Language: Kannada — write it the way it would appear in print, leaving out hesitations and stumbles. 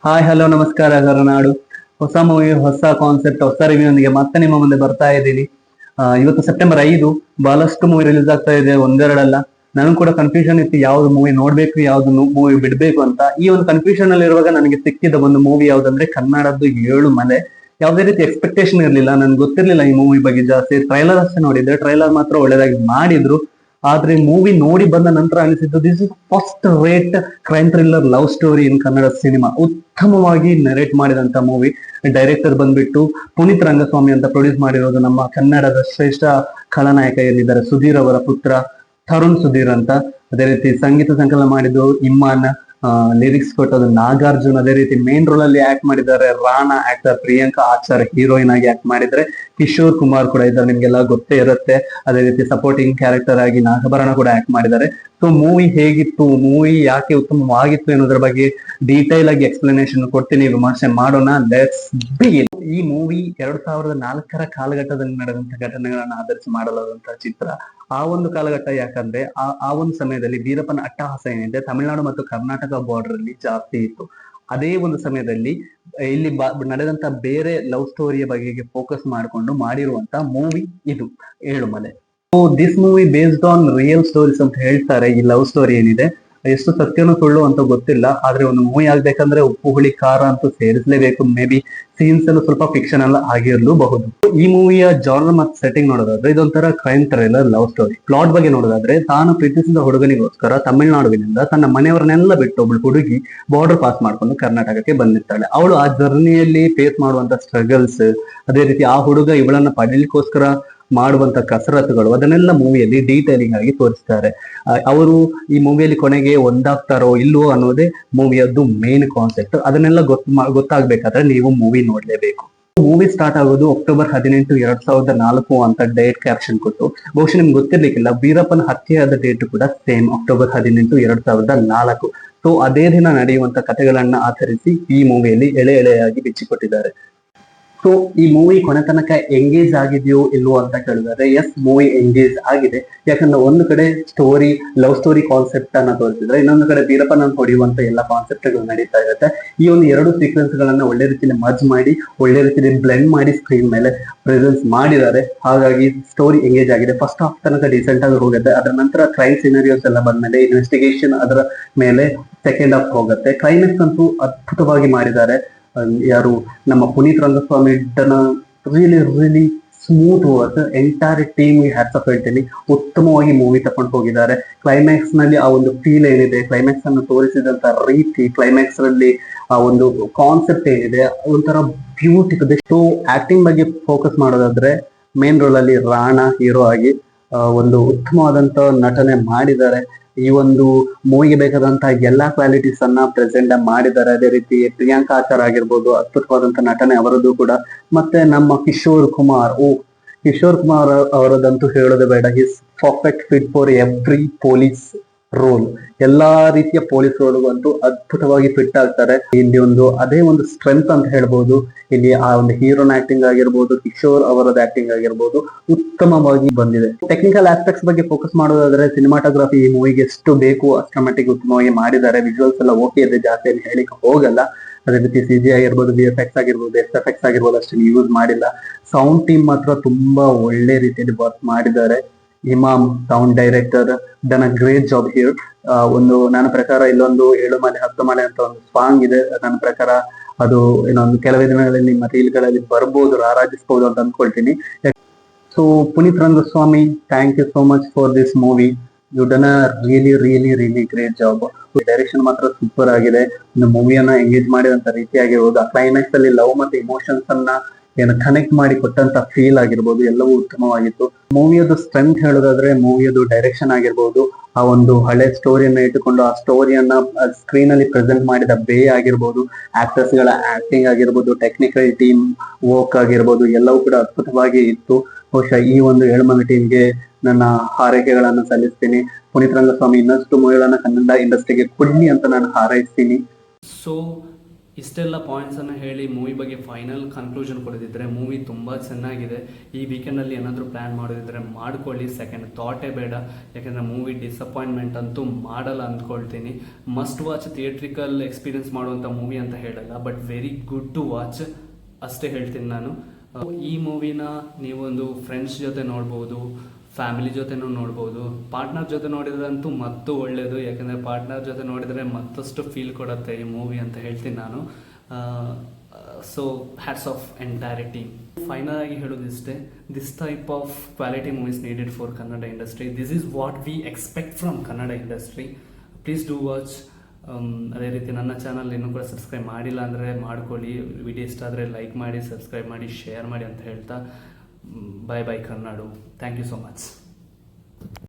ಹಾಯ್ ಹಲೋ ನಮಸ್ಕಾರ ಗರನಾಡು. ಹೊಸ ಮೂವಿ, ಹೊಸ ಕಾನ್ಸೆಪ್ಟ್, ಹೊಸ ರಿವ್ಯೂನೊಂದಿಗೆ ಮತ್ತೆ ನಿಮ್ಮ ಮುಂದೆ ಬರ್ತಾ ಇದ್ದೀನಿ. ಇವತ್ತು ಸೆಪ್ಟೆಂಬರ್ 5. ಬಹಳಷ್ಟು ಮೂವಿ ರಿಲೀಸ್ ಆಗ್ತಾ ಇದೆ, ಒಂದೆರಡಲ್ಲ. ನನಗೂ ಕೂಡ ಕನ್ಫ್ಯೂಷನ್ ಇತ್ತು, ಯಾವ್ದು ಮೂವಿ ನೋಡ್ಬೇಕು, ಯಾವ್ದು ಮೂವಿ ಬಿಡ್ಬೇಕು ಅಂತ. ಈ ಒಂದು ಕನ್ಫ್ಯೂಷನ್ ಅಲ್ಲಿ ಇರುವಾಗ ನನಗೆ ಸಿಕ್ಕಿದ ಒಂದು ಮೂವಿ ಯಾವ್ದಂದ್ರೆ ಕನ್ನಡದ್ದು 7 ಮಲೆ. ಯಾವುದೇ ರೀತಿ ಎಕ್ಸ್ಪೆಕ್ಟೇಷನ್ ಇರ್ಲಿಲ್ಲ, ನನ್ಗೆ ಗೊತ್ತಿರ್ಲಿಲ್ಲ ಈ ಮೂವಿ ಬಗ್ಗೆ ಜಾಸ್ತಿ. ಟ್ರೈಲರ್ ಅಷ್ಟೇ ನೋಡಿದ್ದೆ, ಟ್ರೈಲರ್ ಮಾತ್ರ ಒಳ್ಳೇದಾಗಿ ಮಾಡಿದ್ರು. ಆದ್ರೆ ಮೂವಿ ನೋಡಿ ಬಂದ ನಂತರ ಅನಿಸಿದ್ದು, this is first rate crime thriller love story in Kannada cinema. ಉತ್ತಮವಾಗಿ ನರೇಟ್ ಮಾಡಿದಂತ ಮೂವಿ. ಡೈರೆಕ್ಟರ್ ಬಂದ್ಬಿಟ್ಟು ಪುನೀತ್ ರಂಗಸ್ವಾಮಿ ಅಂತ ಪ್ರೊಡ್ಯೂಸ್ ಮಾಡಿರೋದು ನಮ್ಮ ಕನ್ನಡದ ಶ್ರೇಷ್ಠ ಖಳನಾಯಕ ಏನಿದ್ದಾರೆ ಸುಧೀರ್ ಅವರ ಪುತ್ರ ತರುಣ್ ಸುಧೀರ್ ಅಂತ. ಅದೇ ರೀತಿ ಸಂಗೀತ ಸಂಕಲನ ಮಾಡಿದ್ದು ಇಮ್ಮಾನ್, ಲಿರಿಕ್ಸ್ ಕೊಟ್ಟದ್ದು ನಾಗಾರ್ಜುನ್. ಅದೇ ರೀತಿ ಮೇನ್ ರೋಲ್ ಅಲ್ಲಿ ಆಕ್ಟ್ ಮಾಡಿದ್ದಾರೆ ರಾಣಾ ಆಕ್ಟರ್, ಪ್ರಿಯಾಂಕಾ ಆಚಾರ್ ಹೀರೋಯಿನ್ ಆಗಿ ಆಕ್ಟ್ ಮಾಡಿದ್ರೆ, ಕಿಶೋರ್ ಕುಮಾರ್ ಕೂಡ ಇದ್ದಾರೆ, ನಿಮ್ಗೆಲ್ಲ ಗೊತ್ತೇ ಇರುತ್ತೆ. ಅದೇ ರೀತಿ ಸಪೋರ್ಟಿಂಗ್ ಕ್ಯಾರೆಕ್ಟರ್ ಆಗಿ ನಾಗಭರಣ ಕೂಡ ಆಕ್ಟ್ ಮಾಡಿದ್ದಾರೆ. ಸೊ ಮೂವಿ ಹೇಗಿತ್ತು, ಮೂವಿ ಯಾಕೆ ಉತ್ತಮವಾಗಿತ್ತು ಎನ್ನುವುದರ ಬಗ್ಗೆ ಡೀಟೈಲ್ ಆಗಿ ಎಕ್ಸ್ಪ್ಲನೇಷನ್ ಕೊಡ್ತೀನಿ, ವಿಮರ್ಶೆ ಮಾಡೋಣ. Let's begin. ಈ ಮೂವಿ 2004ರ ಕಾಲಘಟ್ಟದಲ್ಲಿ ನಡೆದಂತಹ ಘಟನೆಗಳನ್ನ ಆಧರಿಸಿ ಮಾಡಲಾದಂತಹ ಚಿತ್ರ. ಆ ಒಂದು ಕಾಲಘಟ್ಟ ಯಾಕಂದ್ರೆ ಆ ಒಂದು ಸಮಯದಲ್ಲಿ ವೀರಪ್ಪನ ಅಟ್ಟಹಾಸ ಏನಿದೆ ತಮಿಳುನಾಡು ಮತ್ತು ಕರ್ನಾಟಕ ಬಾರ್ಡರ್ ಅಲ್ಲಿ ಜಾಸ್ತಿ ಇತ್ತು. ಅದೇ ಒಂದು ಸಮಯದಲ್ಲಿ ಇಲ್ಲಿ ನಡೆದಂತ ಬೇರೆ ಲವ್ ಸ್ಟೋರಿಯ ಬಗೆಗೆ ಫೋಕಸ್ ಮಾಡಿಕೊಂಡು ಮಾಡಿರುವಂತ ಮೂವಿ ಇದು 7 ಮಲೆ. So this movie based on real stories ಅಂತ ಹೇಳ್ತಾರೆ. ಈ ಲವ್ ಸ್ಟೋರಿ ಏನಿದೆ ಎಷ್ಟು ಸತ್ಯನೂ ಸುಳ್ಳು ಅಂತ ಗೊತ್ತಿಲ್ಲ, ಆದ್ರೆ ಒಂದು ಮೂವಿ ಆಗ್ಬೇಕಂದ್ರೆ ಉಪ್ಪು ಹುಳಿ ಖಾರ ಅಂತೂ ಸೇರಿಸಲೇಬೇಕು. ಮೇ ಬಿ ಸೀನ್ಸ್ ಎಲ್ಲ ಸ್ವಲ್ಪ ಫಿಕ್ಷನಲ್ ಆಗಿರಲೂಬಹುದು. ಈ ಮೂವಿಯ ಜಾನರ್ ಮತ್ತು ಸೆಟ್ಟಿಂಗ್ ನೋಡೋದಾದ್ರೆ ಇದೊಂಥರ crime thriller love story. Plot ಬಗ್ಗೆ ನೋಡೋದಾದ್ರೆ, ತಾನು ಪ್ರೀತಿಸಿದ ಹುಡುಗನಿಗೋಸ್ಕರ ತಮಿಳುನಾಡುವಿನಿಂದ ತನ್ನ ಮನೆಯವರನ್ನೆಲ್ಲ ಬಿಟ್ಟು ಒಬ್ಳು ಹುಡುಗಿ ಬಾರ್ಡರ್ ಪಾಸ್ ಮಾಡ್ಕೊಂಡು ಕರ್ನಾಟಕಕ್ಕೆ ಬಂದಿರ್ತಾಳೆ. ಅವಳು ಆ ಜರ್ನಿಯಲ್ಲಿ ಫೇಸ್ ಮಾಡುವಂತ ಸ್ಟ್ರಗಲ್ಸ್, ಅದೇ ರೀತಿ ಆ ಹುಡುಗ ಇವಳನ್ನ ಪಡೀಲಿಕ್ಕೋಸ್ಕರ ಮಾಡುವಂತ ಕಸರತ್ತುಗಳು, ಅದನ್ನೆಲ್ಲ ಮೂವಿಯಲ್ಲಿ ಡೀಟೇಲಿಂಗ್ ಆಗಿ ತೋರಿಸ್ತಾರೆ. ಅವರು ಈ ಮೂವಿಯಲ್ಲಿ ಕೊನೆಗೆ ಒಂದಾಗ್ತಾರೋ ಇಲ್ವೋ ಅನ್ನೋದೇ ಮೂವಿಯದ್ದು ಮೇನ್ ಕಾನ್ಸೆಪ್ಟ್. ಅದನ್ನೆಲ್ಲ ಗೊತ್ತಾಗ್ಬೇಕಾದ್ರೆ ನೀವು ಮೂವಿ ನೋಡ್ಲೇಬೇಕು. ಮೂವಿ ಸ್ಟಾರ್ಟ್ ಆಗೋದು ಅಕ್ಟೋಬರ್ 18, 2004 ಅಂತ ಡೇಟ್ ಕ್ಯಾಪ್ಷನ್ ಕೊಟ್ಟು. ಬಹುಶಃ ನಿಮ್ಗೆ ಗೊತ್ತಿರ್ಲಿಕ್ಕಿಲ್ಲ, ವೀರಪ್ಪನ ಹತ್ಯೆಯಾದ ಡೇಟ್ ಕೂಡ ಸೇಮ್ ಅಕ್ಟೋಬರ್ 18, 2004. ಸೊ ಅದೇ ದಿನ ನಡೆಯುವಂತ ಕಥೆಗಳನ್ನ ಆಧರಿಸಿ ಈ ಮೂವಿಯಲ್ಲಿ ಎಳೆಯಾಗಿ ಬಿಚ್ಚಿಕೊಟ್ಟಿದ್ದಾರೆ. ಸೊ ಈ ಮೂವಿ ಕೊನೆ ತನಕ ಎಂಗೇಜ್ ಆಗಿದೆಯೋ ಇಲ್ವೋ ಅಂತ ಕೇಳಿದ್ರೆ, ಎಸ್, ಮೂವಿ ಎಂಗೇಜ್ ಆಗಿದೆ. ಯಾಕಂದ್ರೆ ಒಂದು ಕಡೆ ಸ್ಟೋರಿ, ಲವ್ ಸ್ಟೋರಿ ಕಾನ್ಸೆಪ್ಟ್ ಅನ್ನ ತೋರಿಸಿದ್ರೆ, ಇನ್ನೊಂದು ಕಡೆ ವೀರಪ್ಪನ ಹೊಡೆಯುವಂತ ಎಲ್ಲ ಕಾನ್ಸೆಪ್ಟ್ಗಳು ನಡೀತಾ ಇರುತ್ತೆ. ಈ ಒಂದು 2 ಸೀಕ್ವೆನ್ಸ್ ಗಳನ್ನ ಒಳ್ಳೆ ರೀತಿಯಲ್ಲಿ ಮರ್ಜ್ ಮಾಡಿ, ಒಳ್ಳೆ ರೀತಿಯಲ್ಲಿ ಬ್ಲೆಂಡ್ ಮಾಡಿ ಸ್ಕ್ರೀನ್ ಮೇಲೆ ಪ್ರೆಸೆನ್ಸ್ ಮಾಡಿದ್ದಾರೆ. ಹಾಗಾಗಿ ಸ್ಟೋರಿ ಎಂಗೇಜ್ ಆಗಿದೆ. ಫಸ್ಟ್ ಹಾಫ್ ತನಕ ಡಿಸೆಂಟ್ ಆಗಿ ಹೋಗುತ್ತೆ. ಅದರ ನಂತರ ಕ್ರೈಮ್ ಸಿನರಿಯೋಸ್ ಎಲ್ಲ ಬಂದ್ಮೇಲೆ ಇನ್ವೆಸ್ಟಿಗೇಷನ್ ಅದರ ಮೇಲೆ ಸೆಕೆಂಡ್ ಹಾಫ್ ಹೋಗುತ್ತೆ. ಕ್ಲೈಮ್ಯಾಕ್ಸ್ ಅಂತೂ ಅದ್ಭುತವಾಗಿ ಮಾಡಿದ್ದಾರೆ. ಯಾರು ನಮ್ಮ Puneeth Rangaswamy really smooth work. Entire team hats off ಹೇಳ್ತೀನಿ, ಉತ್ತಮವಾಗಿ ಮೂವಿ ತಕೊಂಡು ಹೋಗಿದ್ದಾರೆ. ಕ್ಲೈಮ್ಯಾಕ್ಸ್ ನಲ್ಲಿ ಆ ಒಂದು ಫೀಲ್ ಏನಿದೆ, ಕ್ಲೈಮ್ಯಾಕ್ಸ್ ಅನ್ನು ತೋರಿಸಿದಂತ ರೀತಿ, ಕ್ಲೈಮ್ಯಾಕ್ಸ್ ನಲ್ಲಿ ಆ ಒಂದು ಕಾನ್ಸೆಪ್ಟ್ ಏನಿದೆ, ಒಂಥರ ಬ್ಯೂಟಿಫುಲ್. ಸೊ ಆಕ್ಟಿಂಗ್ ಬಗ್ಗೆ ಫೋಕಸ್ ಮಾಡೋದಾದ್ರೆ, ಮೇನ್ ರೋಲ್ ಅಲ್ಲಿ ರಾಣಾ ಹೀರೋ ಆಗಿ ಒಂದು ಉತ್ತಮವಾದಂತ ನಟನೆ ಮಾಡಿದ್ದಾರೆ. ಈ ಒಂದು ಮೂವಿಗೆ ಬೇಕಾದಂತಹ ಎಲ್ಲಾ ಕ್ವಾಲಿಟೀಸ್ ಅನ್ನ ಪ್ರೆಸೆಂಟ್ ಮಾಡಿದ್ದಾರೆ. ಅದೇ ರೀತಿ ಪ್ರಿಯಾಂಕಾ ಆಚಾರ್ ಆಗಿರ್ಬೋದು, ಅದ್ಭುತವಾದಂತ ನಟನೆ ಅವರದ್ದು ಕೂಡ. ಮತ್ತೆ ನಮ್ಮ ಕಿಶೋರ್ ಕುಮಾರ್ ಅವರದಂತೂ ಹೇಳೋದೇ ಬೇಡ. His perfect fit for every police role. ಎಲ್ಲಾ ರೀತಿಯ ಪೊಲೀಸ್ ರೋಲ್ಗಂತೂ ಅದ್ಭುತವಾಗಿ ಫಿಟ್ ಆಗ್ತಾರೆ. ಇಲ್ಲಿ ಅದೇ ಒಂದು ಸ್ಟ್ರೆಂತ್ ಅಂತ ಹೇಳ್ಬೋದು. ಇಲ್ಲಿ ಆ ಒಂದು ಹೀರೋನ ಆಕ್ಟಿಂಗ್ ಆಗಿರ್ಬೋದು, ಕಿಶೋರ್ ಅವರದ ಆಕ್ಟಿಂಗ್ ಆಗಿರ್ಬೋದು, ಉತ್ತಮವಾಗಿ ಬಂದಿದೆ. ಟೆಕ್ನಿಕಲ್ ಆಸ್ಪೆಕ್ಟ್ಸ್ ಬಗ್ಗೆ ಫೋಕಸ್ ಮಾಡೋದಾದ್ರೆ, ಸಿನಿಮಾಟೋಗ್ರಫಿ ಈ ಮೂವಿಗೆ ಎಷ್ಟು ಬೇಕು ಅಷ್ಟರ ಮಟ್ಟಿಗೆ ಉತ್ತಮವಾಗಿ ಮಾಡಿದ್ದಾರೆ. ವಿಜುವಲ್ಸ್ ಎಲ್ಲ ಓಕೆ ಇದೆ, ಜಾಸ್ತಿ ಹೇಳಿಕ್ಕೆ ಹೋಗಲ್ಲ. ಅದೇ ರೀತಿ CG ಆಗಿರ್ಬೋದು, VFX ಆಗಿರ್ಬೋದು, SFX ಆಗಿರ್ಬೋದು ಅಷ್ಟೇ ಯೂಸ್ ಮಾಡಿಲ್ಲ. ಸೌಂಡ್ ಟೀಮ್ ಮಾತ್ರ ತುಂಬಾ ಒಳ್ಳೆ ರೀತಿಯಲ್ಲಿ ವರ್ಕ್ ಮಾಡಿದ್ದಾರೆ. Imam sound director done a great job here. ನನ್ನ ಪ್ರಕಾರ ಇಲ್ಲೊಂದು 7 ಮಲೆ 10 ಮಲೆ ಅಂತ ಒಂದು ಸಾಂಗ್ ಇದೆ. ನನ್ನ ಪ್ರಕಾರ ಅದು ಇನ್ನೊಂದು ಕೆಲವೇ ದಿನಗಳಲ್ಲಿ ನಿಮ್ಮ ರೀಲ್ಗಳಲ್ಲಿ ಬರ್ಬೋದು, ರಾರಾಜಿಸಬಹುದು ಅಂತ ಅನ್ಕೊಳ್ತೀನಿ. So Puneeth Rangaswamy, thank you so much for this movie. You done a really great job. Direction ಮಾತ್ರ ಸೂಪರ್ ಆಗಿದೆ. ಒಂದು ಮೂವಿಯನ್ನ ಎಂಗೇಜ್ ಮಾಡಿದಂತ ರೀತಿ ಆಗಿರ್ಬೋದು, ಆ ಕ್ಲೈಮ್ಯಾಕ್ಸ್ ಅಲ್ಲಿ ಲವ್ ಮತ್ತೆ ಇಮೋಷನ್ಸ್ ಅನ್ನ ಕನೆಕ್ಟ್ ಮಾಡಿ ಕೊಟ್ಟಂತ ಫೀಲ್ ಆಗಿರ್ಬೋದು, ಎಲ್ಲವೂ ಉತ್ತಮವಾಗಿತ್ತು. ಮೂವಿಯದು ಸ್ಟ್ರೆಂತ್ ಹೇಳೋದಾದ್ರೆ, ಮೂವಿಯದು ಡೈರೆಕ್ಷನ್ ಆಗಿರ್ಬೋದು, ಆ ಒಂದು ಹಳೆ ಸ್ಟೋರಿಯನ್ನ ಇಟ್ಟುಕೊಂಡು ಆ ಸ್ಟೋರಿಯನ್ನ ಸ್ಕ್ರೀನ್ ಅಲ್ಲಿ ಪ್ರೆಸೆಂಟ್ ಮಾಡಿದ ವೇ ಆಗಿರ್ಬೋದು, ಆಕ್ಟರ್ಸ್ ಗಳ ಆಕ್ಟಿಂಗ್ ಆಗಿರ್ಬೋದು, ಟೆಕ್ನಿಕಲ್ ಟೀಮ್ ವರ್ಕ್ ಆಗಿರ್ಬೋದು, ಎಲ್ಲವೂ ಕೂಡ ಅದ್ಭುತವಾಗಿ ಇತ್ತು. ಬಹುಶಃ ಈ ಒಂದು 7 ಮಲೆ ಟೀಮ್ಗೆ ನನ್ನ ಹಾರೈಕೆಗಳನ್ನು ಸಲ್ಲಿಸ್ತೀನಿ. ಪುನೀತ್ ರಂಗಸ್ವಾಮಿ ಇನ್ನಷ್ಟು ಮೂವಿಗಳನ್ನ ಕನ್ನಡ ಇಂಡಸ್ಟ್ರಿಗೆ ಕೊಡ್ಲಿ ಅಂತ ನಾನು ಹಾರೈಸ್ತೀನಿ. ಸೊ ಇಷ್ಟೆಲ್ಲ ಪಾಯಿಂಟ್ಸನ್ನು ಹೇಳಿ ಮೂವಿ ಬಗ್ಗೆ ಫೈನಲ್ ಕನ್ಕ್ಲೂಷನ್ ಕೊಡೋದಿದ್ರೆ ಮೂವಿ ತುಂಬ ಚೆನ್ನಾಗಿದೆ. ಈ ವೀಕೆಂಡಲ್ಲಿ ಏನಾದರೂ ಪ್ಲ್ಯಾನ್ ಮಾಡೋದಿದ್ರೆ ಮಾಡ್ಕೊಳ್ಳಿ. ಸೆಕೆಂಡ್ ಥಾಟೇ ಬೇಡ, ಯಾಕೆಂದರೆ ಮೂವಿ ಡಿಸಪಾಯಿಂಟ್ಮೆಂಟ್ ಅಂತೂ ಮಾಡಲ್ಲ ಅಂದ್ಕೊಳ್ತೀನಿ. ಮಸ್ಟ್ ವಾಚ್ ಥಿಯೇಟ್ರಿಕಲ್ ಎಕ್ಸ್ಪೀರಿಯನ್ಸ್ ಮಾಡುವಂಥ ಮೂವಿ ಅಂತ ಹೇಳಲ್ಲ, but very good to watch ಅಷ್ಟೇ ಹೇಳ್ತೀನಿ ನಾನು. ಈ ಮೂವಿನ ನೀವೊಂದು ಫ್ರೆಂಡ್ಸ್ ಜೊತೆ ನೋಡ್ಬೋದು, ಫ್ಯಾಮಿಲಿ ಜೊತೆನೂ ನೋಡ್ಬೋದು. ಪಾರ್ಟ್ನರ್ ಜೊತೆ ನೋಡಿದ್ರಂತೂ ಮತ್ತೂ ಒಳ್ಳೆಯದು, ಯಾಕೆಂದರೆ ಪಾರ್ಟ್ನರ್ ಜೊತೆ ನೋಡಿದರೆ ಮತ್ತಷ್ಟು ಫೀಲ್ ಕೊಡುತ್ತೆ ಈ ಮೂವಿ ಅಂತ ಹೇಳ್ತೀನಿ ನಾನು. So hats off entire team. Final ಆಗಿ ಹೇಳೋದಿಷ್ಟೇ, this type of quality movies needed for Kannada industry. This is what we expect from Kannada industry. Please do watch. ಅದೇ ರೀತಿ ನನ್ನ ಚಾನಲ್ ಇನ್ನೂ ಕೂಡ ಸಬ್ಸ್ಕ್ರೈಬ್ ಮಾಡಿಲ್ಲ ಅಂದರೆ ಮಾಡ್ಕೊಳ್ಳಿ. ವಿಡಿಯೋ ಇಷ್ಟ ಆದರೆ ಲೈಕ್ ಮಾಡಿ, ಸಬ್ಸ್ಕ್ರೈಬ್ ಮಾಡಿ, ಶೇರ್ ಮಾಡಿ ಅಂತ ಹೇಳ್ತಾ bye bye Kannada. Thank you so much.